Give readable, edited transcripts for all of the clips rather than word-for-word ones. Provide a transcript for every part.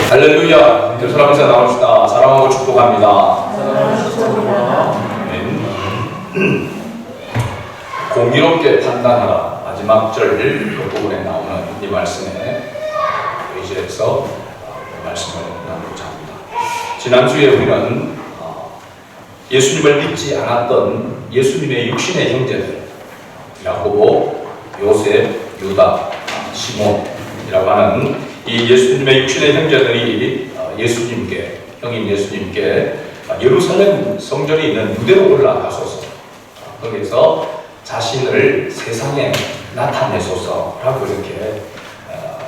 할렐루야. 예수라면서 나옵시다. 사랑하고 축복합니다. 공의롭게 판단하라. 마지막 절 끝부분에 나오는 이 말씀에 의지해서 말씀을 나누고자 합니다. 지난주에 우리는 예수님을 믿지 않았던 예수님의 육신의 형제들, 야고보, 요셉, 유다, 시몬이라고 하는 이 예수님의 육신의 형제들이 예수님께, 형인 예수님께 예루살렘 성전이 있는 유대로 올라가소서, 거기서 자신을 세상에 나타내소서라고 이렇게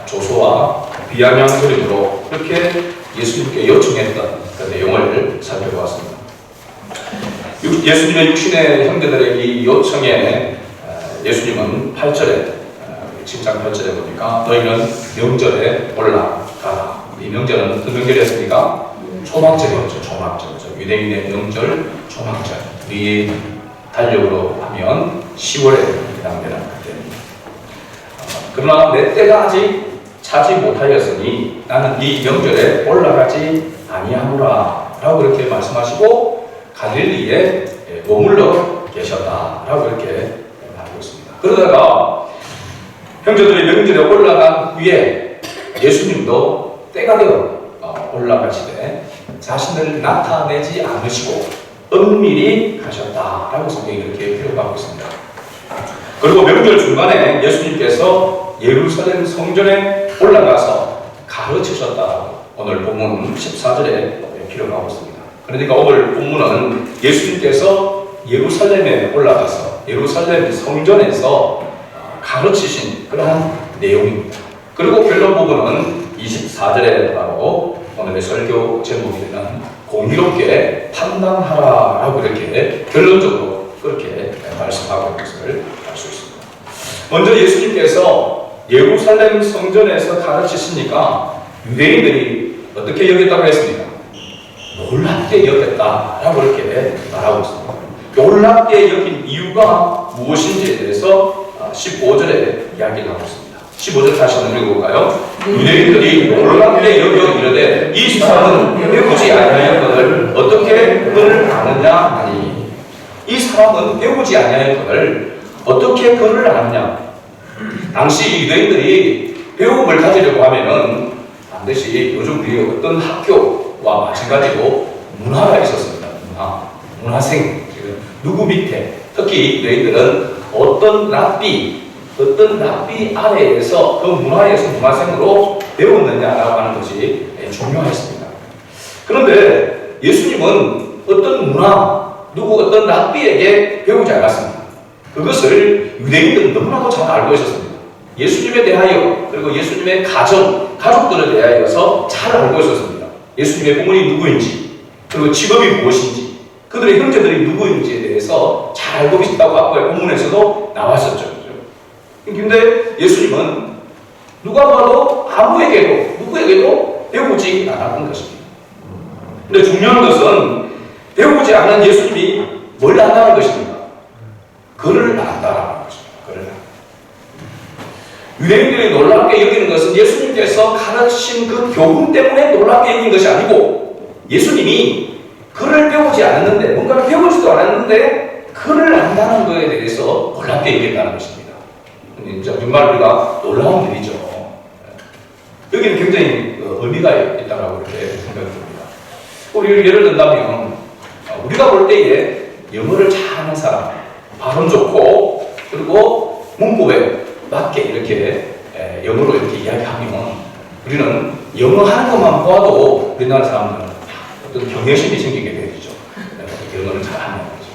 조소와 비아냥 그림으로 그렇게 예수님께 요청했던 그 내용을 살펴보았습니다. 예수님의 육신의 형제들의 이 요청에 예수님은 8절에 7장 8절에 보니까 너희는 명절에 올라가라. 이 명절은 어떤 명절이었습니까? 초막절이었죠. 초막절이죠. 유대인의 명절 초막절. 우리 달력으로 하면 10월에 해당되는 그때입니다. 그러나 내 때가 아직 차지 못하였으니 나는 이 명절에 올라가지 아니하노라 라고 이렇게 말씀하시고 갈릴리에 머물러 계셨다라고 이렇게 말하고 있습니다. 그러다가 형제들이 명절에 올라간 후에 예수님도 때가 되어 올라가시되 자신을 나타내지 않으시고 은밀히 가셨다라고 성경이 이렇게 기록하고 있습니다. 그리고 명절 중간에 예수님께서 예루살렘 성전에 올라가서 가르치셨다라고 오늘 본문 14절에 기록하고 있습니다. 그러니까 오늘 본문은 예수님께서 예루살렘에 올라가서 예루살렘 성전에서 가르치신 그러한 내용입니다. 그리고 결론 부분은 24절에 바로 오늘의 설교 제목이 되는 공의롭게 판단하라라고 이렇게 결론적으로 그렇게 말씀하고 있는 것을 알 수 있습니다. 먼저 예수님께서 예루살렘 성전에서 가르치시니까 유대인들이 어떻게 여겼다고 했습니까? 놀랍게 여겼다라고 이렇게 말하고 있습니다. 놀랍게 여긴 이유가 무엇인지에 대해서 15절에 이야기를 하고 있습니다. 15절 다시 한번 읽어볼까요? 유대인들이 놀랍게 여겨 이르되 이 사람은 배우지 아니하였거늘 어떻게 그를 아느냐 하니, 이 사람은 배우지 아니하였거늘 어떻게 그를 아느냐. 당시 유대인들이 배움을 가지려고 하면은 반드시 요즘 우리 어떤 학교와 마찬가지로 문화가 있었습니다. 문화생, 누구 밑에, 특히 유대인들은 어떤 랍비 아래에서 그 문화에서 문화생으로 배웠느냐라고 하는 것이 중요했습니다. 그런데 예수님은 어떤 문화, 어떤 랍비에게 배우지 않았습니다. 그것을 유대인들은 너무나도 잘 알고 있었습니다. 예수님에 대하여, 그리고 예수님의 가족들에 대하여서 잘 알고 있었습니다. 예수님의 부모님이 누구인지, 그리고 직업이 무엇인지, 그들의 형제들이 누구인지에 대해서 잘 알고 있다고 아까의 본문에서도 나왔었죠. 근데 예수님은 누가 봐도 누구에게도 배우지 않았던 것입니다. 근데 중요한 것은 배우지 않은 예수님이 뭘 안다는 것입니까? 그를 안다라는 것입니다. 그를 안다. 유대인들이 놀랍게 여기는 것은 예수님께서 가르치신 그 교훈 때문에 놀랍게 여긴 것이 아니고 예수님이 그를 배우지 않았는데, 뭔가를 배우지도 않았는데 그를 안다는 것에 대해서 놀랍게 여겼다는 것입니다. 정말 우리가 놀라운 일이죠. 여기는 굉장히 의미가 있다고 이렇게 생각이 듭니다. 우리 예를 든다면 우리가 볼 때에 영어를 잘하는 사람, 발음 좋고 그리고 문법에 맞게 이렇게 영어로 이렇게 이야기하면 우리는 영어 하는 것만 보아도 우리나라 사람들은 어떤 경외심이 생기게 되죠. 영어를 잘하는 거죠.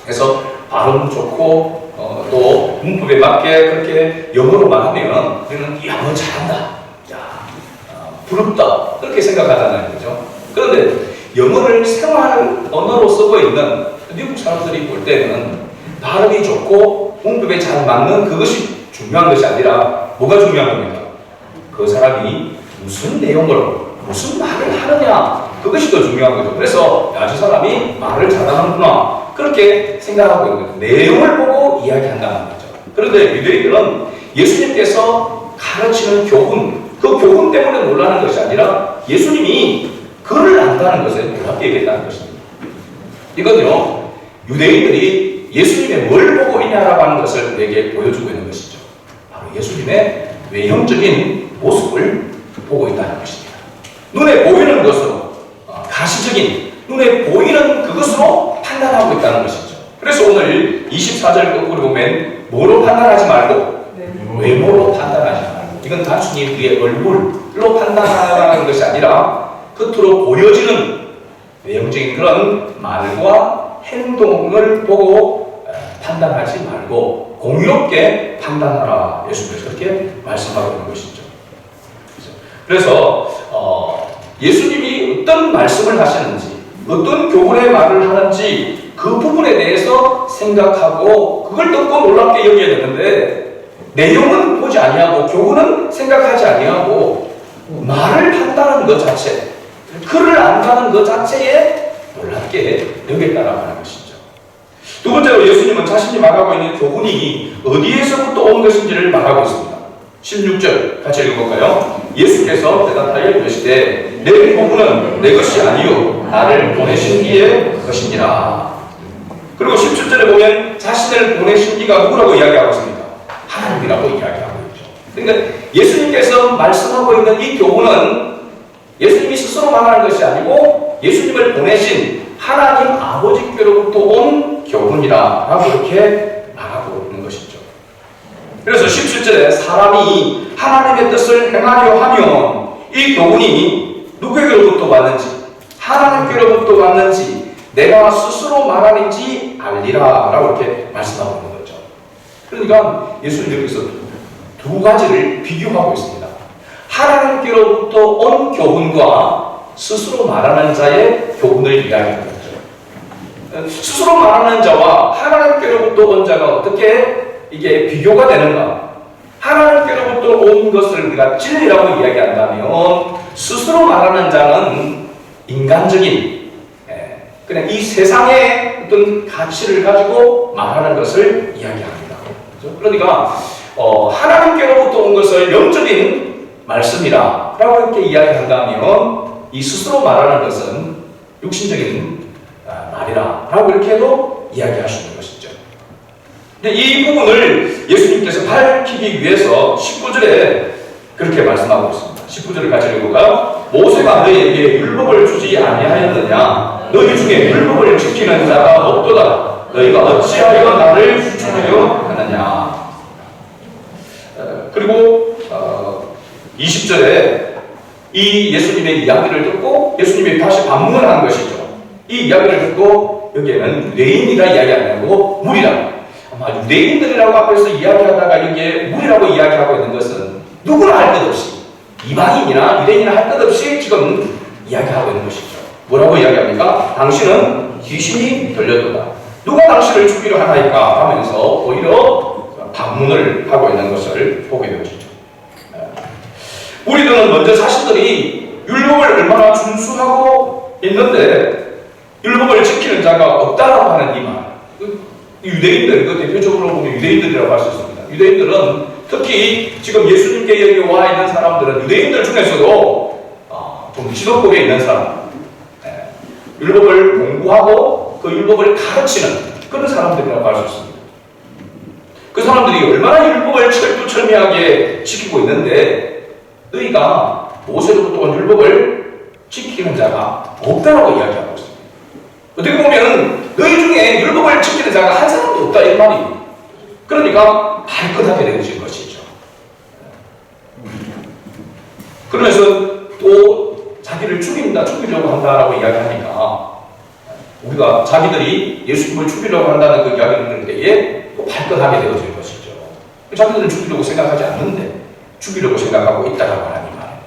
그래서 발음 좋고 또 문법에 맞게 그렇게 영어로만 하면 우리는 영어 잘한다, 부럽다, 그렇게 생각하잖아요. 그죠? 그런데 영어를 생활 언어로 쓰고 있는 미국 사람들이 볼 때는 발음이 좋고 문법에 잘 맞는 그것이 중요한 것이 아니라 뭐가 중요한 겁니까? 그 사람이 무슨 내용으로 무슨 말을 하느냐, 그것이 더 중요한 거죠. 그래서 저 사람이 말을 잘하는구나, 그렇게 생각하고 있는 거죠. 내용을 보고 이야기한다는 거죠. 그런데 유대인들은 예수님께서 가르치는 교훈, 그 그 교훈 때문에 놀라는 것이 아니라 예수님이 그를 안다는 것에 놀랍게 얘기했다는 것입니다. 이건요, 유대인들이 예수님의 뭘 보고 있냐라고 하는 것을 우리에게 보여주고 있는 것이죠. 바로 예수님의 외형적인 모습을 보고 있다는 것입니다. 눈에 보이는 것으로, 가시적인 눈에 보이는 그것으로 판단하고 있다는 것이죠. 그래서 오늘 24절 거꾸로 보면 뭐로 판단하지 말고 외모로 판단하지 말고, 이건 단순히 우리의 얼굴로 판단하는 것이 아니라 겉으로 보여지는 외형적인 그런 말과 행동을 보고 판단하지 말고 공의롭게 판단하라. 예수님께서 그렇게 말씀하고 있는 것이죠. 그래서 예수님이 어떤 말씀을 하시는지, 어떤 교훈의 말을 하는지 그 부분에 대해서 생각하고 그걸 듣고 놀랍게 여겨야 되는데, 내용은 보지 아니하고 교훈은 생각하지 아니하고 말을 판단하는 것 자체, 그를 안다는 것 자체에 놀랍게 여겼다라고 하는 것이죠. 두 번째로 예수님은 자신이 말하고 있는 교훈이 어디에서부터 온 것인지를 말하고 있습니다. 16절 같이 읽어볼까요? 예수께서 대답하여 이르시되 내 교훈은 내 것이 아니요 나를 보내신 이의 것이니라. 그리고 17절에 보면 자신을 보내신 이가 누구라고 이야기하고 있습니다. 하나님이라고 이야기하고 있죠. 그러니까 예수님께서 말씀하고 있는 이 교훈은 예수님이 스스로 말하는 것이 아니고 예수님을 보내신 하나님 아버지께로부터 온 교훈이라고 이렇게 말하고 있는 것이죠. 그래서 17절에 사람이 하나님의 뜻을 행하려 하면 이 교훈이 누구에게로부터 왔는지, 하나님께로부터 왔는지 내가 스스로 말하는지 알리라 라고 이렇게 말씀하고 있는 거죠. 그러니까 예수님 여기서 두 가지를 비교하고 있습니다. 하나님께로부터 온 교훈과 스스로 말하는 자의 교훈을 이야기하는 거죠. 스스로 말하는 자와 하나님께로부터 온 자가 어떻게 이게 비교가 되는가? 하나님께로부터 온 것을 우리가 진리라고 이야기한다면 스스로 말하는 자는 인간적인, 그냥 이 세상의 어떤 가치를 가지고 말하는 것을 이야기합니다. 그렇죠? 그러니까 하나님께로부터 온 것을 영적인 말씀이라 라고 이렇게 이야기한다면 이 스스로 말하는 것은 육신적인 말이라 라고 이렇게도 이야기할 수 있는 것이죠. 근데 이 부분을 예수님께서 밝히기 위해서 19절에 그렇게 말씀하고 있습니다. 19절을 같이 읽어볼까요? 모세가 너희에게 율법을 주지 아니하였느냐? 너희 중에 율법을 지키는 자가 없도다. 너희가 어찌하여 나를 추천하려 하느냐? 그리고 20절에 이 예수님의 이야기를 듣고 예수님이 다시 반문한 것이죠. 이 이야기를 듣고 여기에는 유대인이라 이야기 안 하고 무리라. 아마 유대인들이라고 앞에서 이야기하다가 이게 무리라고 이야기하고 있는 것은 누구나 할 것 없이, 이방인이나 유대인이나 할 것 없이 지금 이야기하고 있는 것이죠. 뭐라고 이야기합니까? 당신은 귀신이 들려도다. 누가 당신을 죽이려 하나이까 하면서 오히려 반문을 하고 있는 것을 보게 되어지죠. 우리들은 먼저 자신들이 율법을 얼마나 준수하고 있는데 율법을 지키는 자가 없다라고 하는 이 말. 유대인들, 그 대표적으로 보면 유대인들이라고 할 수 있습니다. 유대인들은 특히 지금 예수님께 여기 와 있는 사람들은 유대인들 중에서도 좀 지도급에 있는 사람, 율법을 공부하고 그 율법을 가르치는 그런 사람들이라고 할 수 있습니다. 그 사람들이 얼마나 율법을 철두철미하게 지키고 있는데 너희가 모세로부터 온 율법을 지키는 자가 없다라고 이야기하고 있습니다. 어떻게 보면 너희 중에 율법을 지키는 자가 한 사람도 없다 이 말이. 그러니까 발끈하게 되어진 것이죠. 그러면서 또 자기를 죽이려고 한다라고 이야기하니까 우리가 자기들이 예수님을 죽이려고 한다는 그 이야기를 들을 때에 또 발끈하게 되어진 것이죠. 자기들은 죽이려고 생각하지 않는데 죽이려고 생각하고 있다라고 하는 말.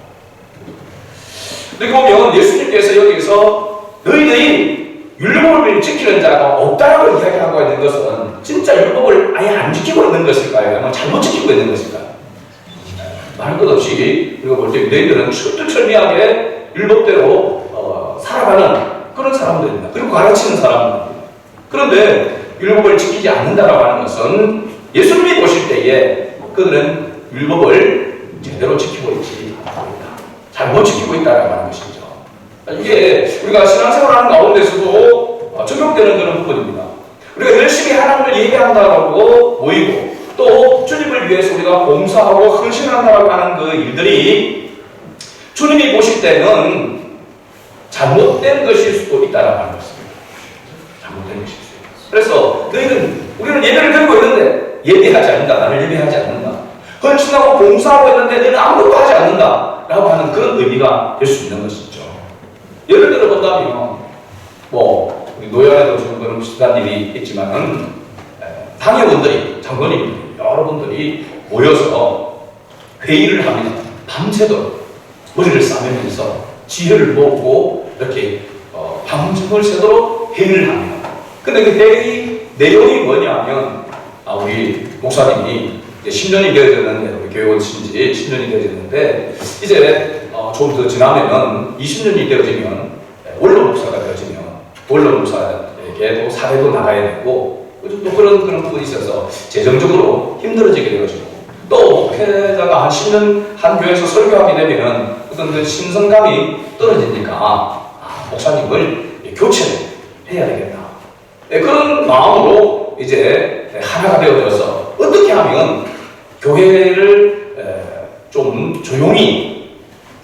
근데 보면 예수님께서 여기서 너희들이 율법을 지키는 자가 없다라고 이야기하고 있는 것은 진짜 율법을 아예 안 지키고 있는 것일까요? 아니면 잘못 지키고 있는 것일까요? 말 것 없이 우리가 볼 때 너희들은 철두철미하게 율법대로 살아가는 그런 사람들입니다. 그리고 가르치는 사람들입니다. 그런데 율법을 지키지 않는다라고 하는 것은 예수님이 보실 때에 그들은 율법을 제대로 지키고 있지 잘못 지키고 있다라고 하는 것이죠. 이게 우리가 신앙생활하는 가운데서도 적용되는 그런 부분입니다. 우리가 열심히 하나님을 예배한다고 모이고 또 주님을 위해서 우리가 봉사하고 헌신한다고 하는 그 일들이 주님이 보실 때는 잘못된 것일 수도 있다라고 하는 것입니다. 잘못된 것일 수 있어요. 그래서 우리는 예배를 드리고 있는데 예배하지 않는다. 나를 예배하지 않는다. 헌신하고 봉사하고 있는데 너는 아무것도 하지 않는다. 라고 하는 그런 의미가 될 수 있는 것이죠. 예를 들어 본다면 우리 노예에도 지금 그런 비슷한 일이 있지만은 당회원들이, 장로님들이, 여러분들이 모여서 회의를 합니다. 밤새도록 머리를 싸매면서 지혜를 모으고 이렇게 밤을 새도록 회의를 합니다. 근데 그 회의 내용이 뭐냐면 우리 목사님이 이제 10년이 되어졌는데, 우리 교회원신지 10년이 되어졌는데 이제 좀 더 지나면 20년이 되어지면 원로 목사가 되어지면 원로 목사에게도 사회도 나가야 되고 또 그런 부분이 있어서 재정적으로 힘들어지게 되어지고 또 목회자가 한 10년 한 교회에서 설교하게 되면 어떤 그 신성감이 떨어지니까 목사님을 교체를 해야 되겠다. 그런 마음으로 이제 하나가 되어져서 어떻게 하면 교회를 좀 조용히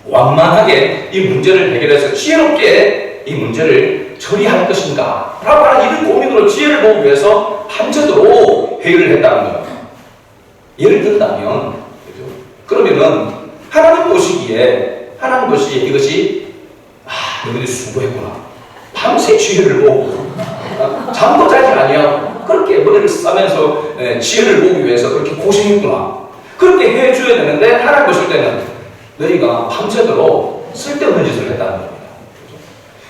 완만하게 이 문제를 해결해서 지혜롭게 이 문제를 처리할 것인가 라고 하는 이런 고민으로 지혜를 보기 위해서 밤새도록 회의를 했다는 거예요. 예를 든다면 그러면은 하나님 보시기에 이것이 너희들이 수고했구나. 밤새 지혜를 보고 잠도 자지 아니하고 그렇게 머리를 싸면서 지혜를 보기 위해서 그렇게 고생했구나. 그렇게 해줘야 되는데 하나님 보실 때는 너희가 밤새도록 쓸데없는 짓을 했다는 겁니다.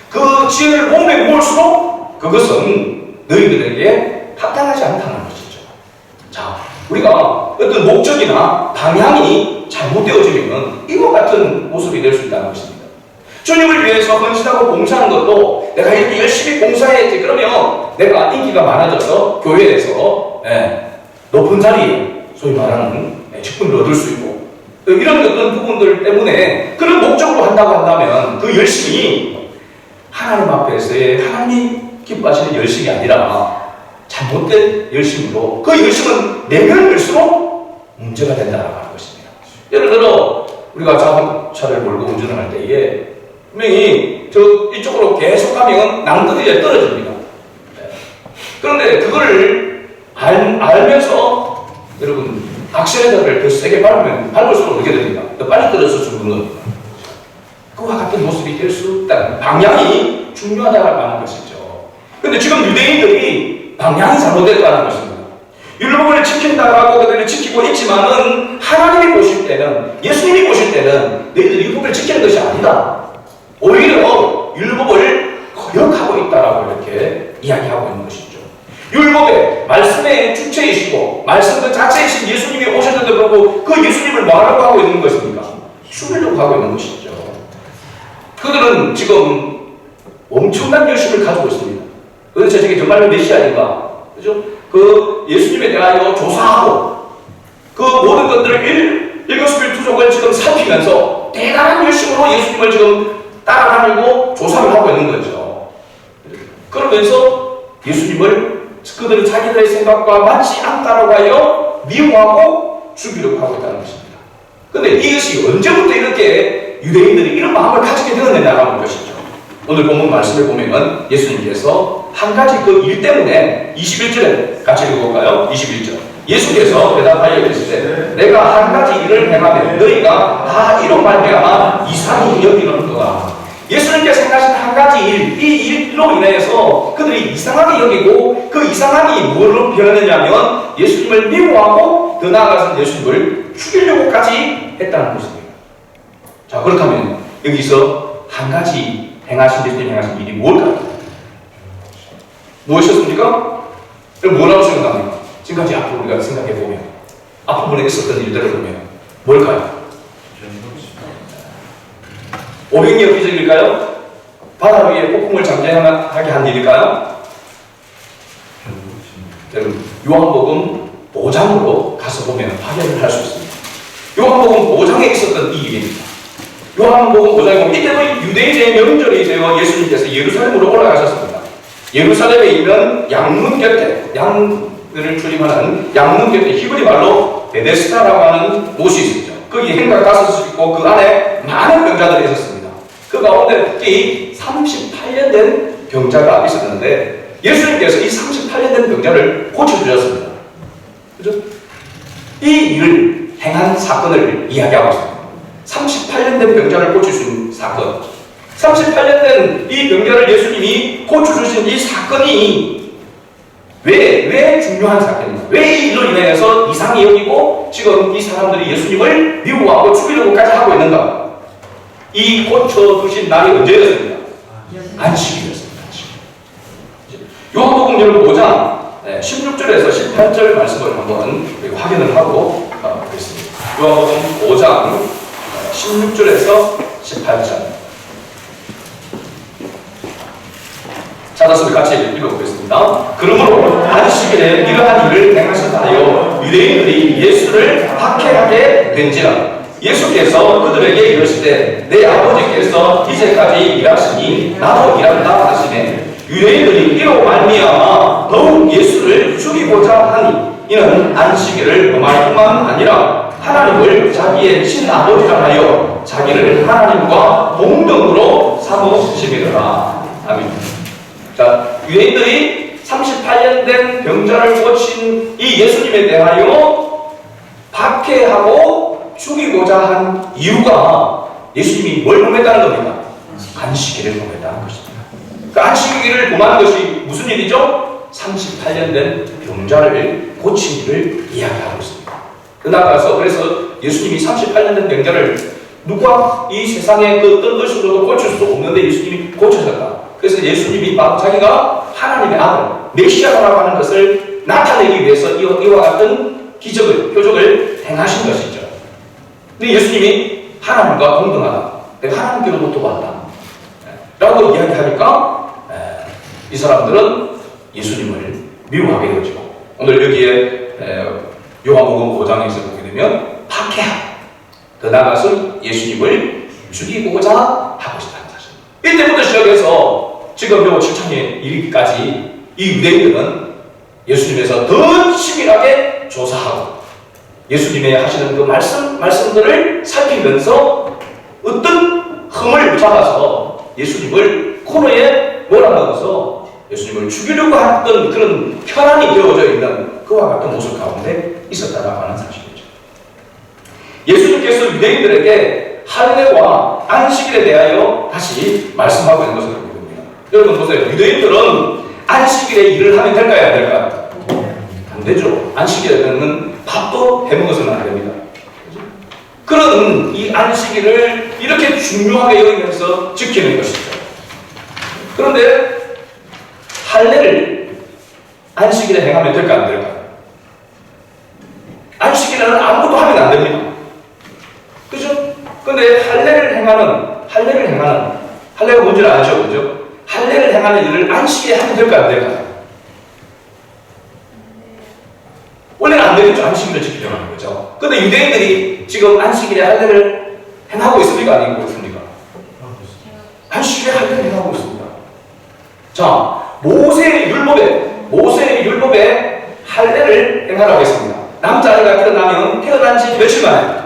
그 지혜를 몸에 모을수록 그것은 너희들에게 합당하지 않다는 것이죠. 자, 우리가 어떤 목적이나 방향이 잘못되어지면 이와 같은 모습이 될 수 있다는 것입니다. 주님을 위해서 헌신하고 봉사하는 것도 내가 이렇게 열심히 봉사해야지 그러면 내가 인기가 많아져서 교회에서 높은 자리에 소위 말하는 직분을 얻을 수 있고 이런 어떤 부분들 때문에 그런 목적으로 한다고 한다면 그 열심이 하나님 앞에서의 하나님 기뻐하시는 열심이 아니라 잘못된 열심으로 그 열심은 내면 열수록 문제가 된다고 하는 것입니다. 예를 들어 우리가 자동차를 몰고 운전을 할 때에 분명히 이쪽으로 계속 가면 낭떠러지에 떨어집니다. 그런데 그거를 알면서 여러분 악셀레터를 더 세게 밟을수록 어떻게 됩니까? 더 빨리 떨어져서 죽는 겁니다. 그와 같은 모습이 될 수 있다는 방향이 중요하다고 하는 것이죠. 그런데 지금 유대인들이 방향이 잘못됐다는 것입니다. 율법을 지킨다라고 그들이 지키고 있지만은 하나님이 보실 때는 예수님이 보실 때는 너희들이 율법을 지키는 것이 아니다. 오히려 율법을 거역하고 있다라고 이렇게 이야기하고 있는 것이죠. 율법의 말씀의 주체이시고 말씀 그 자체이신 예수님이 오셨는데 그러고 그 예수님을 뭐라고 하고 있는 것입니까? 죽이려고 하고 있는 것이죠. 그들은 지금 엄청난 열심을 가지고 있습니다. 그래서 저게 정말 메시아인가? 그죠? 그 예수님에 대하여 조사하고 그 모든 것들을 일거수일투족을 지금 살피면서 대단한 열심으로 예수님을 지금 따라다니고 조사를 하고 있는 거죠. 그러면서 예수님을 그들은 자기들의 생각과 맞지 않다라고 하여 미워하고 죽이려고 하고 있다는 것입니다. 그런데 이것이 언제부터 이렇게 유대인들이 이런 마음을 가지게 되었느냐라는 것이죠. 오늘 본문 말씀을 보면 예수님께서 한 가지 그 일 때문에 21절에 같이 읽어볼까요? 21절. 예수께서 대답하여 이르시되 내가 한 가지 일을 행하면 너희가 다 이로 말미암아 이상히 여기는도다. 예수님께서 생각하신 한 가지 일, 이 일로 인해서 그들이 이상하게 여기고 그 이상함이 무엇으로 변했느냐면 예수님을 미워하고 더 나아가서 예수님을 죽이려고까지 했다는 것입니다. 자, 그렇다면 여기서 한 가지 예수님 행하신 일이 뭘까요? 무엇이었습니까? 뭐라고 생각합니까? 지금까지 앞으로 우리가 생각해보면 앞부분에 있었던 일들을 보면 뭘까요? 오병이 엽기적일까요? 바다 위에 폭풍을 잠재하게 한 일일까요? 여러분, 요한복음 5장으로 가서 보면 확인을 할 수 있습니다. 요한복음 5장에 있었던 이 일입니다. 요한복음 5장에 보면 이때도 유대인의 명절이 되어 예수님께서 예루살렘으로 올라가셨습니다. 예루살렘에 있는 양문 곁에, 양을 출입하는 양문 곁에 히브리 말로 베데스다라고 하는 곳이 있었죠. 거기 행각 5수 있고 그 안에 많은 병자들이 있었습니다. 그 가운데 특히 38년 된 병자가 있었는데 예수님께서 이 38년 된 병자를 고쳐주셨습니다. 그죠? 이 일을 행한 사건을 이야기하고 있습니다. 38년 된 병자를 고쳐준 사건. 38년 된 이 병자를 예수님이 고쳐주신 이 사건이 왜 중요한 사건인가? 왜 이 일로 인해서 이상히 여기고 지금 이 사람들이 예수님을 미워하고 죽이려고까지 하고 있는가? 이 고쳐주신 날이 언제였습니까? 안식일이었습니다. 요한복음 5장 16절에서 18절 말씀을 한번 확인을 하고 보겠습니다. 요한복음 5장 16절에서 18절 찾았으면 같이 읽어보겠습니다. 그러므로 안식일에 이러한 일을 행하셨다 하여 유대인들이 예수를 박해하게 된지라. 예수께서 그들에게 이르시되 내 아버지께서 이제까지 일하시니 나도 일한다 하시네. 유대인들이 이로 말미암아 더욱 예수를 죽이고자 하니 이는 안식일을 범할 뿐만 아니라 하나님을 자기의 친아버지라 하여 자기를 하나님과 동등으로 삼으심이더라. 아멘. 자, 유대인들이 38년 된 병자를 고친 이 예수님에 대하여 박해하고 죽이고자 한 이유가 예수님이 뭘 범했다는 겁니까? 안식일을 범했다는 것입니다. 그 안식일을 범한 것이 무슨 일이죠? 38년 된 병자를 고친 일을 이야기하고 있습니다. 그나가서 그래서 예수님이 38년 된 병자를 누가 이 세상의 그 어떤 것으로도 고칠 수 없는데 예수님이 고쳐졌다. 그래서 예수님이 자기가 하나님의 아들, 메시아라고 하는 것을 나타내기 위해서 이와 같은 기적을, 표적을 행하신 것이죠. 근데 예수님이 하나님과 동등하다. 내가 하나님께로부터 왔다. 라고 이야기하니까 이 사람들은 예수님을 미워하게 되죠. 오늘 여기에 요한복음 5장에서 보게 되면 박해함. 더 나아가서 예수님을 죽이고자 하고 있다. 이때부터 시작해서 지금 요 7장에 이르기까지 이 유대인들은 예수님에서 더 치밀하게 조사하고 예수님의 하시는 그 말씀들을 살피면서 어떤 흠을 잡아서 예수님을 코너에 몰아넣어서 예수님을 죽이려고 했던 그런 혈안이 되어져 있는 그와 같은 모습 가운데 있었다라고 하는 사실이죠. 예수님께서 유대인들에게 할례와 안식일에 대하여 다시 말씀하고 있는 것을 보게 됩니다. 여러분 보세요. 유대인들은 안식일에 일을 하면 될까요? 안 될까요? 안 되죠. 안식일에는 밥도 해먹어서는 안 됩니다. 그런 이 안식일을 이렇게 중요하게 여기면서 지키는 것이죠. 그런데 할례를 안식일에 행하면 될까 안 될까요? 안식일에는 아무것도 하면 안 됩니다. 그죠? 근데 할례가 뭔지를 아죠? 그죠? 할례를 행하는 일을 안식일에 하면 될까 안 될까요? 원래는 안 되겠죠. 안식일을 지키려고 하는 거죠. 근데 유대인들이 지금 안식일에 할례를 행하고 있습니까? 아니고 있습니까? 안식일에 할례를 행하고 있습니다. 자, 모세의 율법에 할례를 행하라고 했습니다. 남자아이가 태어난 지 며칠 만에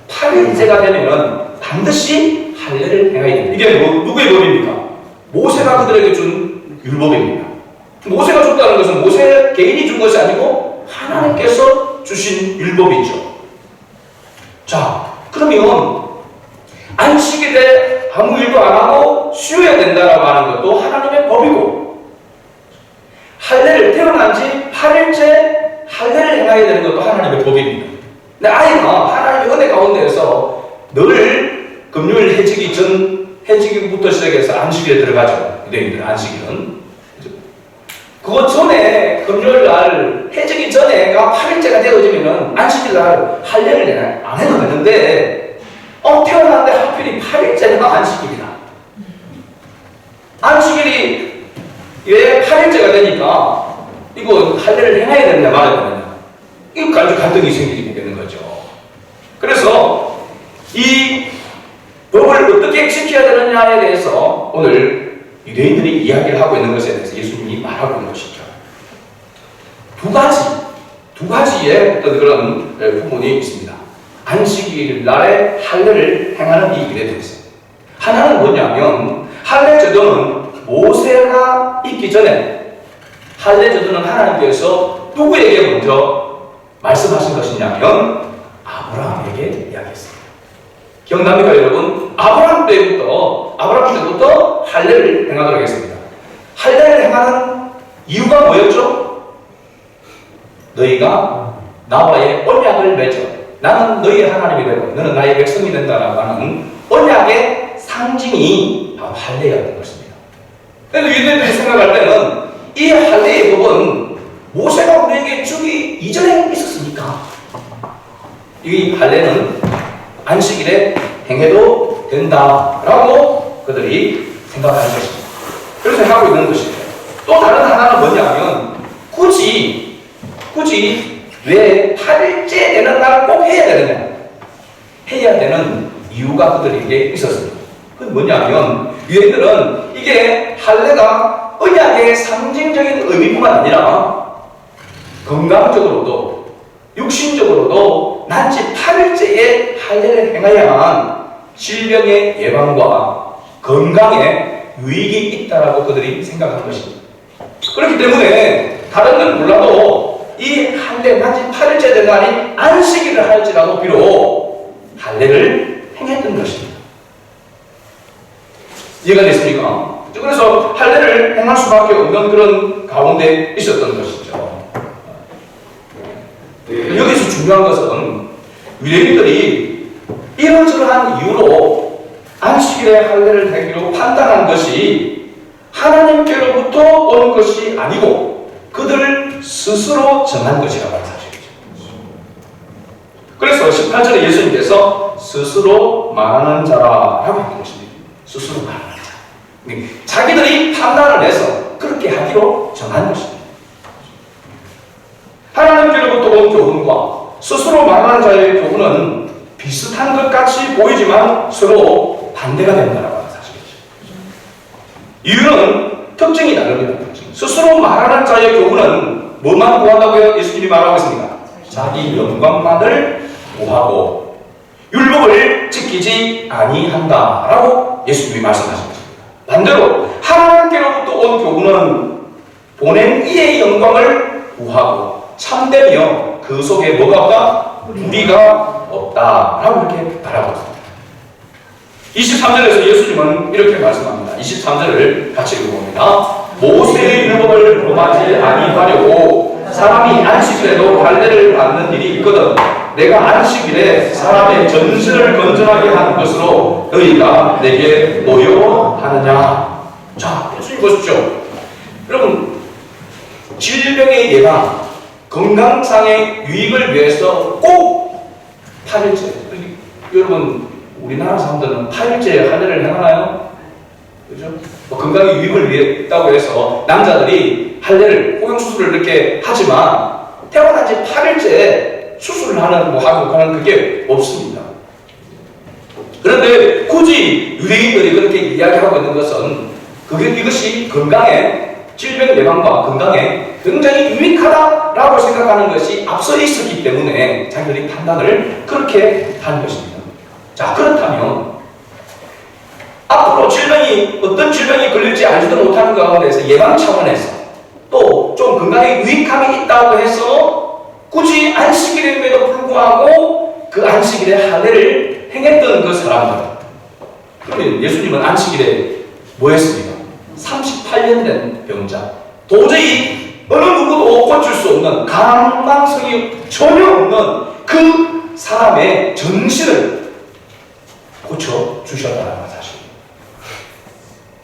8일째가 되면은 반드시 할례를 행해야 됩니다. 이게 누구의 법입니까? 모세가 그들에게 준 율법입니다. 모세가 줬다는 것은 모세 개인이 준 것이 아니고 하나님께서 주신 율법이죠. 자, 그러면 안식일에 아무 일도 안 하고 쉬어야 된다라고 하는 것도 하나님의 법이고 할례를 태어난 지 8일째 할례를 행해야 되는 것도 하나님의 법입니다. 근데 아이가 하나님의 은혜 가운데에서 늘 금요일 해지기부터 시작해서 안식일에 들어가죠. 유대인들 안식일은. 그거 전에 금요일 날 해지기 전에가 8일째가 되어지면은 안식일 날 할례를 안 해도 되는데 태어났는데 하필이 8일째가 안식일이다. 안식일이 왜 8일째가 되니까 이거 할례를 행해야 되느냐 말아야 되느냐 이거까지 갈등이 생기게 되는 거죠. 그래서 이 법을 어떻게 지켜야 되느냐에 대해서 오늘 유대인들이 이야기를 하고 있는 것에 대해서 예수님이 말하고 있는 것이죠. 두 가지의 어떤 그런 부분이 있습니다. 안식일 날에 할례를 행하는 이 일에 대해서. 하나는 뭐냐면, 할례 제도는 모세가 있기 전에 할례 제도는 하나님께서 누구에게 먼저 말씀하신 것이냐면 아브라함에게 이야기했습니다. 기억납니까 여러분? 아브라함 때부터 할례를 행하도록 했습니다. 할례를 행하는 이유가 뭐였죠? 너희가 나와의 언약을 맺어 나는 너희의 하나님이 되고 너는 나의 백성이 된다라고 하는 언약의 상징이 바로 할례였던 것입니다. 그런데 유대인들이 생각할 때는 이 할례의 법은 모세가 우리에게 주기 이전에 있었으니까 이 할례는 안식일에 행해도 된다라고 그들이 생각하는 것입니다. 그래서 하고 있는 것입니다. 또 다른 하나는 뭐냐면 굳이 왜 8일째 되는 날 꼭 해야 되느냐? 해야 되는 이유가 그들에게 있었습니다. 그건 뭐냐면 유대인들은 이게 할례가 언약의 상징적인 의미뿐만 아니라 건강적으로도 육신적으로도 난지 8일째에 할례를 행해야만 질병의 예방과 건강에 유익이 있다라고 그들이 생각한 것입니다. 그렇기 때문에 다른 건 몰라도 이 할례 난지 8일째 된 날이 안식일을 할지라도 비록 할례를 행했던 것입니다. 이해가 됐습니까? 그래서 할례를 행할 수밖에 없는 그런 가운데 있었던 것이죠. 여기서 중요한 것은 유대인들이 이러저러한 이유로 안식일에 할례를 하기로 판단한 것이 하나님께로부터 온 것이 아니고 그들 스스로 정한 것이라고 하는 사실이죠. 그래서 18절에 예수님께서 스스로 말하는 자라고 했던 것입니다. 스스로 말하는 자. 자기들이 판단을 해서 그렇게 하기로 정한 것입니다. 하나님께로부터 온 교훈과 스스로 말하는 자의 교훈은 비슷한 것 같이 보이지만 서로 반대가 된다고 하는 사실이죠. 이유는 특징이 다릅니다. 스스로 말하는 자의 교훈은 뭐만 구한다고요? 예수님이 말하고 있습니다. 자기 영광만을 구하고 율법을 지키지 아니한다라고 예수님이 말씀하십니다. 반대로 하나님께로부터 온 교훈은 보낸 이의 영광을 구하고 참되며 그 속에 뭐가 없다? 무리가 없다라고 이렇게 말하고 있습니다. 23절에서 예수님은 이렇게 말씀합니다. 23절을 같이 읽어봅니다. 모세의 율법을 범하지 아니하려고 사람이 안식일에도 할례를 받는 일이 있거든 내가 안식일에 사람의 전신을 건전하게 하는 것으로 너희가 내게 노여하느냐. 자, 예수님 보십시오. 여러분, 질병의 예방, 건강상의 유익을 위해서 꼭 8일째. 여러분, 우리나라 사람들은 8일째 할례를 행하나요? 그죠? 건강의 유익을 위했다고 해서 남자들이 할례를 포용수술을 이렇게 하지만 태어난 지 8일째 수술을 하는 하는 그게 없습니다. 그런데 굳이 유대인들이 그렇게 이야기하고 있는 것은 이것이 건강에 질병 예방과 건강에 굉장히 유익하다라고 생각하는 것이 앞서 있었기 때문에 자기들이 판단을 그렇게 한 것입니다. 자, 그렇다면 앞으로 어떤 질병이 걸릴지 알지도 못하는 가운데서 예방 차원에서 또 좀 건강에 유익함이 있다고 해서 굳이 안식일임에도 불구하고 그 안식일에 할례를 행했던 그 사람들. 그러면 예수님은 안식일에 뭐 했습니까? 38년 된 병자. 도저히 어느 누구도 고칠 수 없는 가망성이 전혀 없는 그 사람의 전신을 고쳐주셨다는 사실.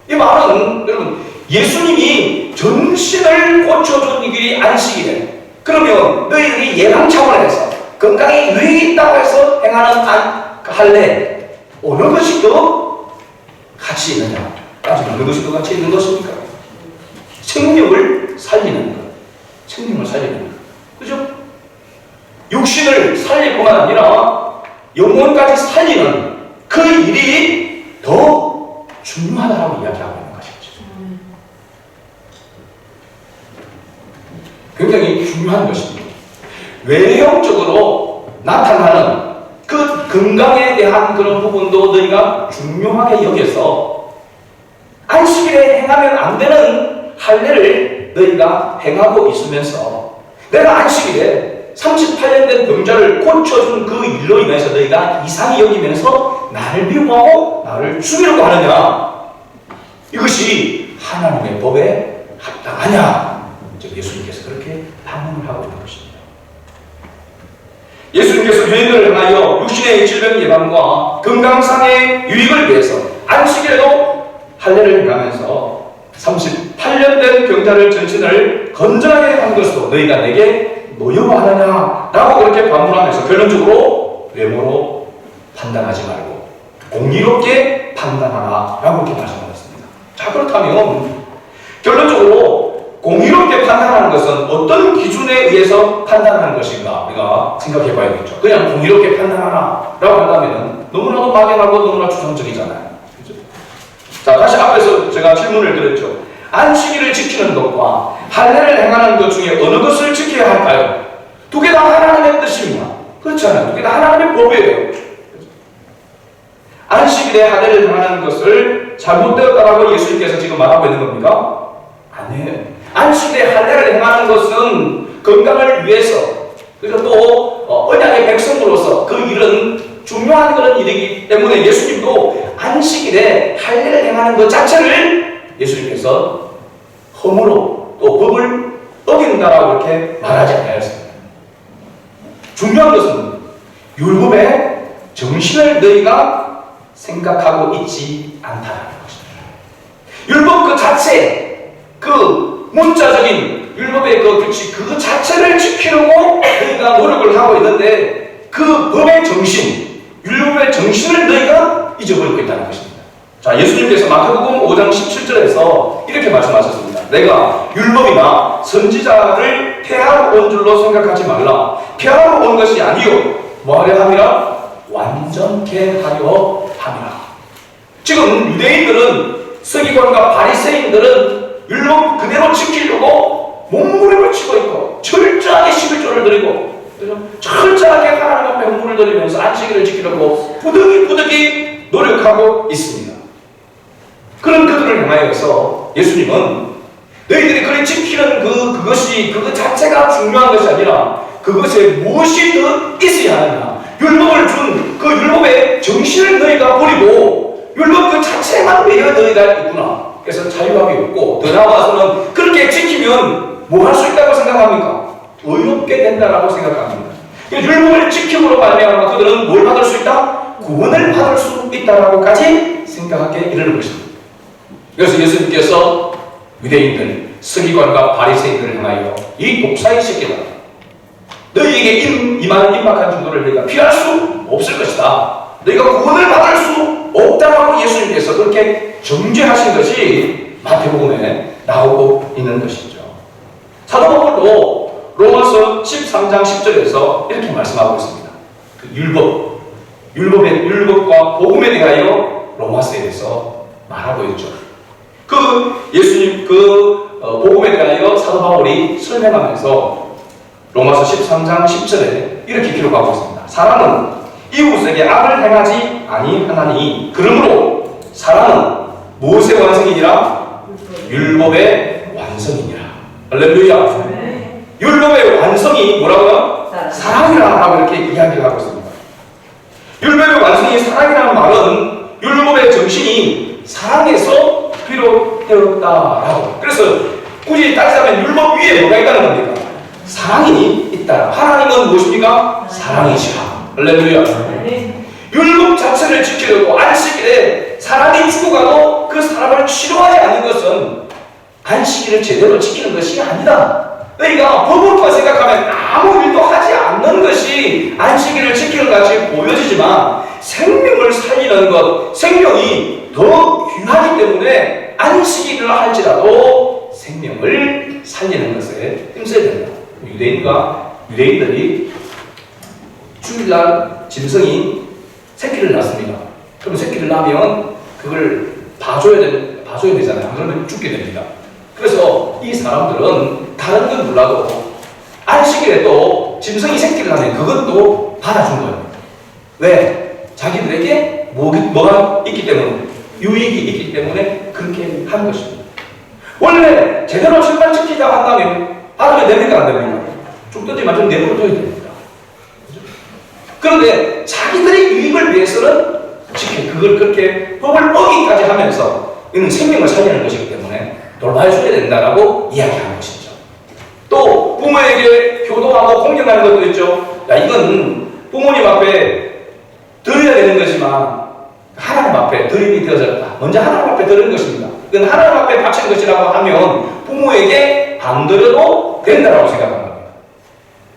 이 말은 여러분 예수님이 전신을 고쳐준 일이 안식일에 그러면 너희들이 예방 차원에서 건강에 유익이 있다고 해서 행하는 할례 어느 것이 더 가치 있느냐? 따지면 어느 것이 더 가치 있는 것입니까? 생명을 살리는 것. 생명을 살리는 것. 그죠? 육신을 살릴 뿐만 아니라 영혼까지 살리는 그 일이 더 중요하다고 이야기하고 있는 것이죠. 굉장히 중요한 것입니다. 외형적으로 나타나는 그 건강에 대한 그런 부분도 너희가 중요하게 여겨서 안식일에 행하면 안 되는 할례를 너희가 행하고 있으면서 내가 안식일에 38년 된 병자를 고쳐준 그 일로 인해서 너희가 이상히 여기면서 나를 미워하고 나를 죽이려고 하느냐? 이것이 하나님의 법에 합당하냐? 예수님께서 그렇게 반문을 하고 있는 것입니다. 예수님께서 유행을 하여 육신의 질병 예방과 건강상의 유익을 위해서 안식일에도 할례를 행하면서 38년 된 병자를 전신을 건전하게 한 것으로 너희가 내게 노여워하느냐? 라고 그렇게 반문하면서 결론적으로 외모로 판단하지 말고 공의롭게 판단하라 라고 이렇게 말씀하셨습니다. 자, 그렇다면 결론적으로 공의롭게 판단하는 것은 어떤 기준에 의해서 판단하는 것인가 우리가 생각해 봐야겠죠. 그냥 공의롭게 판단하라 라고 한다면 너무나도 막연하고 너무나 추상적이잖아요. 그렇죠? 자, 다시 앞에서 제가 질문을 드렸죠. 안식일을 지키는 것과 할례를 행하는 것 중에 어느 것을 지켜야 할까요? 두 개 다 하나님의 뜻입니다. 그렇잖아요. 두 개 다 하나님의 법이에요. 안식일에 할례를 행하는 것을 잘못되었다라고 예수님께서 지금 말하고 있는 겁니까? 아니에요. 안식일에 할례를 행하는 것은 건강을 위해서 그리고 또 언약의 백성으로서 그 일은 중요한 그런 일이기 때문에 예수님도 안식일에 할례를 행하는 것 자체를 예수님께서 허물로 또 법을 어긴다라고 이렇게 말하지 않았습니다. 중요한 것은 율법의 정신을 너희가 생각하고 있지 않다는 것입니다. 율법 그 자체, 그 문자적인 율법의 그 규칙 그 자체를 지키려고 너희가 노력을 하고 있는데 그 법의 정신, 율법의 정신을 너희가 잊어버리고 있다는 것입니다. 자, 예수님께서 마태복음 5장 17절에서 이렇게 말씀하셨습니다. 내가 율법이나 선지자를 폐하러 온 줄로 생각하지 말라. 폐하러 온 것이 아니요 뭐하려 함이라? 완전케 하려 함이라. 지금 유대인들은 서기관과 바리새인들은 율법 그대로 지키려고 몸부림을 치고 있고 철저하게 11조를 드리고 철저하게 하나님 앞에 헌물을 드리면서 안식일을 지키려고 부득이 노력하고 있습니다. 그런 그들을 향하여서 예수님은 너희들이 그리 지키는 그것이 그것 자체가 중요한 것이 아니라 그것에 무엇이 더 있어야 하느냐. 율법을 준 그 율법의 정신을 너희가 버리고 율법 그 자체만 매여 너희가 있구나. 그래서 자유함이 없고 더 나아가서는 그렇게 지키면 뭐 할 수 있다고 생각합니까? 의롭게 된다라고 생각합니다. 율법을 지킴으로 말미암아 그들은 뭘 받을 수 있다? 구원을 받을 수 있다라고까지 생각하게 이르는 것입니다. 그래서 예수님께서 유대인들, 서기관과 바리새인들을 향하여 이 독사의 새끼들아, 너희에게 임박한 중도를 너희가 피할 수 없을 것이다. 너희가 구원을 받을 수 없다라고 예수님께서 그렇게 정죄하신 것이 마태복음에 나오고 있는 것이죠. 사도 바울도 로마서 13장 10절에서 이렇게 말씀하고 있습니다. 그 율법과 복음에 대하여 로마서에서 말하고 있죠. 그 예수님 복음에 대하여 사도 바울이 설명하면서 로마서 13장 10절에 이렇게 기록하고 있습니다. 사람은 이웃에게 악을 행하지 아니하나니 그러므로 사람은 무엇의 완성이니라? 율법의 완성이니라. 할렐루야. 율법의 완성이 뭐라고요? 사랑이라고 이렇게 이야기를 하고 있습니다. 율법의 완성이 사랑이라는 말은 율법의 정신이 사랑에서 비롯되었다라고. 그래서 굳이 따지자면 율법 위에 뭐가 있다는 겁니까? 사랑이 있다. 하나님은 무엇입니까? 사랑이시라. 할렐루야. 율법 자체를 지키려고 안식일에 사람이 죽어가도 그 사람을 치료하지 않는 것은 안식일을 제대로 지키는 것이 아니다. 그러니까 법으로 생각하면 아무 일도 하지 않는 것이 안식일을 지키는 것 같이 보여지지만 생명을 살리는 것, 생명이 더 귀하기 때문에 안식일을 할지라도 생명을 살리는 것에 힘써야 된다. 유대인들이 주일날 짐승이 새끼를 낳습니다. 그럼 새끼를 낳으면 그걸 봐줘야 되잖아요. 그러면 죽게 됩니다. 그래서 이 사람들은 다른 건 몰라도 안식일에도 짐승이 새끼를 하면 그것도 받아준 거예요. 왜? 자기들에게 뭐가 있기 때문에, 유익이 있기 때문에 그렇게 한 것입니다. 원래 제대로 절반 지키자 한다면 받으면 됩니까? 안 됩니까? 죽든지만 좀 내버려둬야 됩니다. 그런데 자기들의 유익을 위해서는 그걸 그렇게 법을 어기까지 하면서 이는 생명을 살리는 것이기 때문에 돌봐줘야 된다라고 이야기하는 것이죠. 또 부모에게 효도하고 공경하는 것도 있죠. 야, 이건 부모님 앞에 드려야 되는 거지만 하나님 앞에 드림이 되어졌다. 먼저 하나님 앞에 드리는 것입니다. 이건 하나님 앞에 바치는 것이라고 하면 부모에게 안 드려도 된다라고 생각합니다.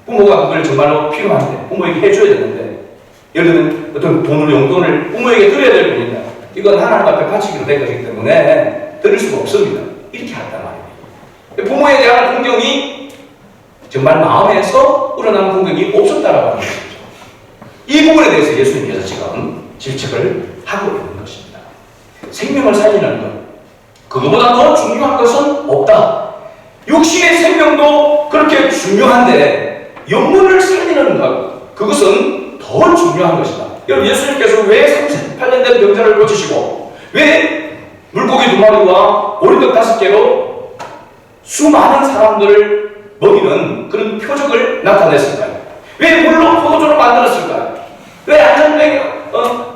부모가 그걸 정말로 필요한데 부모에게 해줘야 되는데, 예를 들면 어떤 돈을 용돈을 부모에게 드려야 될 분이다. 이건 하나님 앞에 바치기로 된 것이기 때문에 드릴 수가 없습니다. 이렇게 한단 말입니다. 부모에 대한 공경이 정말 마음에서 우러나는 공경이 없었다라고 하는 것이죠. 이 부분에 대해서 예수님께서 지금 질책을 하고 있는 것입니다. 생명을 살리는 것, 그거보다 더 중요한 것은 없다. 육신의 생명도 그렇게 중요한데 영혼을 살리는 것, 그것은 더 중요한 것이다. 여러분, 예수님께서 왜 38년 된 병자를 고치시고 왜 물고기 2마리와 보리떡 5개로 수많은 사람들을 먹이는 그런 표적을 나타냈을까요? 왜 물로 포도주를 만들었을까요? 왜 안전병에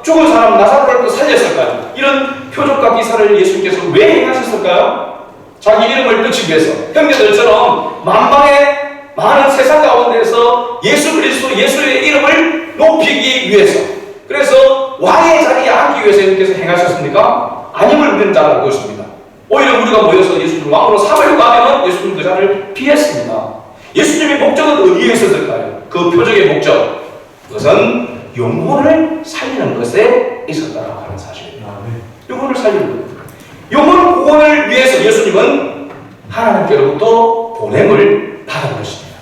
죽은 사람 나사로를 살렸을까요? 이런 표적과 기사를 예수님께서 왜 행하셨을까요? 자기 이름을 뜻하기 위해서, 형제들처럼 만방의 많은 세상 가운데서 예수 그리스도 예수의 이름을 높이기 위해서, 그래서 왕의 자리에 앉기 위해서 예수님께서 행하셨습니까? 아님을 우리는 잘 알고 있습니다. 오히려 우리가 모여서 예수님을 왕으로 삼으려고 하면 예수님 그 자리를 피했습니다. 예수님의 목적은 어디에 있었을까요? 그 표적의 목적, 그것은 영혼을 살리는 것에 있었다라고 하는 사실입니다. 영혼을 살리는 것. 영혼 구원을 위해서 예수님은 하나님께로부터 보냄을 받은 것입니다.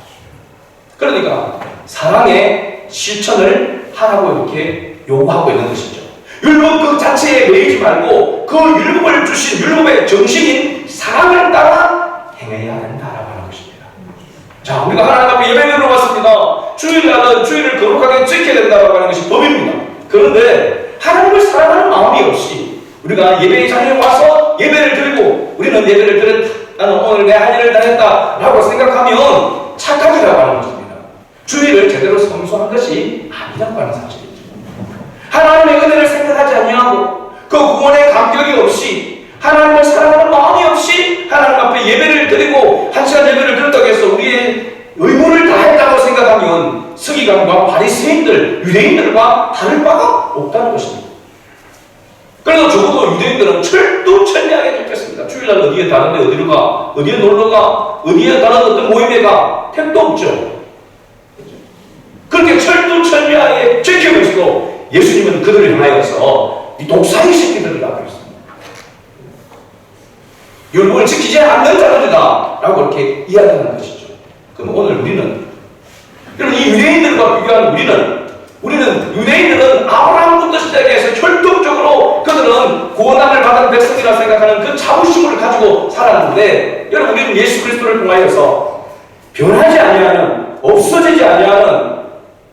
그러니까 사랑의 실천을 하라고 이렇게 요구하고 있는 것이죠. 율법 그 자체에 매이지 말고 그 율법을 주신 율법의 정신인 사랑을 따라 행해야 한다라고 하는 것입니다. 자, 우리가 하나님 앞에 예배드리러 왔습니다. 주일날은 주일을 거룩하게 지켜야 된다고 하는 것이 법입니다. 그런데 하나님을 사랑하는 마음이 없이 우리가 예배의 자리에 와서 예배를 드리고 우리는 예배를 드렸다, 나는 오늘 내 할 일을 다 했다라고 생각하면 착각이라고 하는 것입니다. 주일을 제대로 성수한 것이 아니라고 하는 사실이죠. 하나님의 은혜를 생각하지 아니하고 그 구원의 감격이 없이 하나님을 사랑하는 마음이 없이 하나님 앞에 예배를 드리고 한 시간 예배를 드렸다고 해서 우리의 의무를 다했다고 생각하면 서기관과 바리새인들, 유대인들과 다를 바가 없다는 것입니다. 그래서 적어도 유대인들은 철두철미하게 지켰습니다. 주일날 어디에 다른데 어디로 가, 어디에 놀러 가, 어디에 다른 어떤 모임에 가, 택도 없죠. 그렇게 철두철미하게 지키면서도 예수님은 그들을 향하여서 이 독사의 새끼들이라고 했습니다. 율법을 지키지 않는 자들이다 라고 이렇게 이야기하는 것이죠. 그럼 오늘 우리는, 여러분, 이 유대인들과 비교한 우리는 유대인들은 아브라함부터 시작해서 혈통적으로 그들은 구원함을 받은 백성이라 생각하는 그 자부심을 가지고 살았는데, 여러분, 우리는 예수 그리스도를 통하여서 변하지 아니하는, 없어지지 아니하는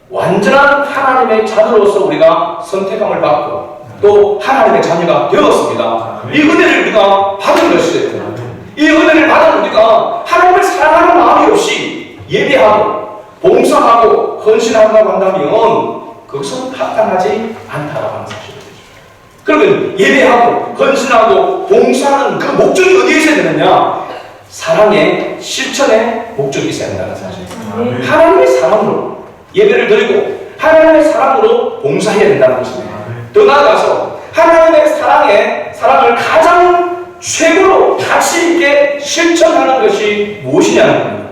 완전한 하나님의 자녀로서 우리가 선택함을 받고 또 하나님의 자녀가 되었습니다. 이 은혜를 우리가 받은 것이에요. 이 은혜를 받은 우리가 하나님을 사랑하는 마음이 없이 예배하고 봉사하고 헌신한다고 한다면 그것은 합당하지 않다라고 하는 사실이죠. 그러면 예배하고 헌신하고 봉사하는 그 목적이 어디에 있어야 되느냐? 사랑의 실천의 목적이 있어야 한다는 사실. 하나님의 사랑으로 예배를 드리고 하나님의 사랑으로 봉사해야 된다는 것입니다. 더 나아가서 하나님의 사랑을 가장 최고로 가치 있게 실천하는 것이 무엇이냐는 겁니다.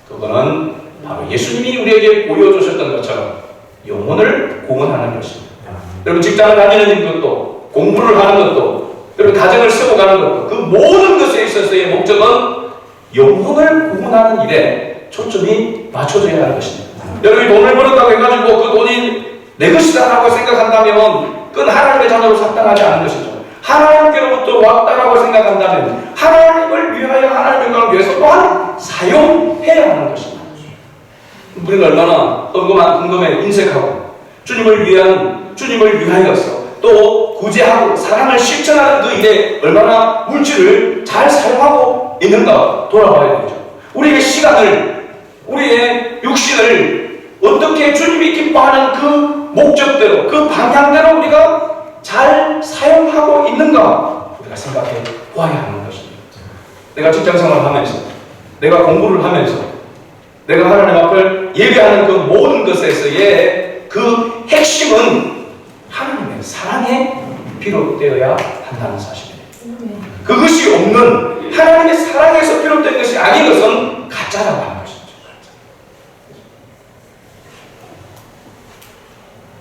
그거는 바로 예수님이 우리에게 보여주셨던 것처럼 영혼을 구원하는 것입니다. 여러분, 직장을 다니는 것도, 공부를 하는 것도, 여러분, 가정을 세워가는 것도, 그 모든 것에 있어서의 목적은 영혼을 구원하는 일에 초점이 맞춰져야 하는 것입니다. 여러분이 돈을 벌었다고 해가지고 그 돈이 내 것이다 라고 생각한다면 그건 하나님의 자녀로 합당하지 않은 것이죠. 하나님께로부터 왔다라고 생각한다면 하나님을 위하여 하나님의 영광을 위해서 또한 사용해야 하는 것입니다. 우리가 얼마나 꼼꼼해 인색하고 주님을 위하여서 또 구제하고 사랑을 실천하는 그 일에 얼마나 물질을 잘 사용하고 있는가 돌아봐야 되죠. 우리의 시간을, 우리의 육신을 어떻게 주님이 기뻐하는 그 목적대로, 그 방향대로 우리가 잘 사용하고 있는가 우리가 생각해 보아야 하는 것입니다. 내가 직장생활을 하면서, 내가 공부를 하면서, 내가 하나님 앞을 예배하는 그 모든 것에서의 그 핵심은 하나님의 사랑에 비롯되어야 한다는 사실입니다. 그것이 없는 하나님의 사랑에서 비롯된 것이 아닌 것은 가짜라고 하는 것이죠.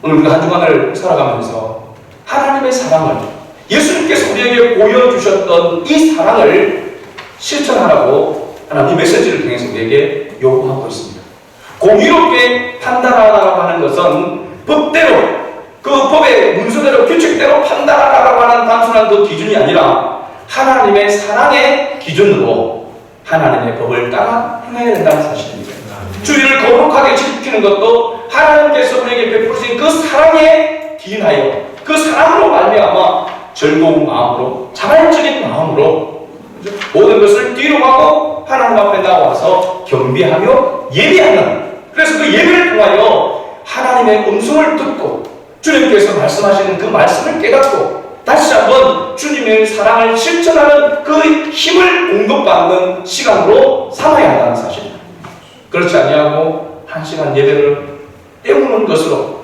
오늘 우리가 한 주간을 살아가면서 하나님의 사랑을, 예수님께서 우리에게 보여주셨던 이 사랑을 실천하라고 하나님 메시지를 통해서 우리에게 요구하고 있습니다. 공의롭게 판단하라고 하는 것은 법대로, 그 법의 문서대로 규칙대로 판단하라고 하는 단순한 그 기준이 아니라 하나님의 사랑의 기준으로 하나님의 법을 따라 행해야 된다는 사실입니다. 주의를 거룩하게 지키는 것도 하나님께서 우리에게 베푸신 그 사랑에 기인하여 그 사랑으로 말미암아 즐거운 마음으로, 자발적인 마음으로 모든 것을 뒤로 하고 하나님 앞에 나와서 경배하며 예배하는, 그래서 그 예배를 통하여 하나님의 음성을 듣고 주님께서 말씀하시는 그 말씀을 깨닫고 다시 한번 주님의 사랑을 실천하는 그 힘을 공급받는 시간으로 삼아야 한다는 사실입니다. 그렇지 아니하고 한 시간 예배를 때우는 것으로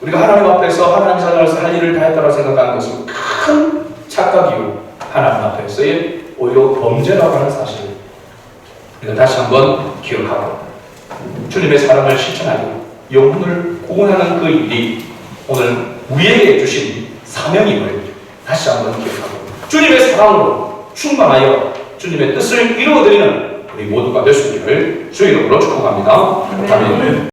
우리가 하나님 앞에서 하나님 자녀로서 할 일을 다했다고 생각하는 것은 큰 착각이요 하나님 앞에서의 오히려 범죄라고 하는 사실을 우리가 다시 한번 기억하고 주님의 사랑을 실천하고 영혼을 구원하는 그 일이 오늘 우리에게 주신 사명임을 다시 한번 기억하고 주님의 사랑으로 충만하여 주님의 뜻을 이루어드리는 우리 모두가 될 수 있기를 주의 이름으로 축복합니다. 아멘.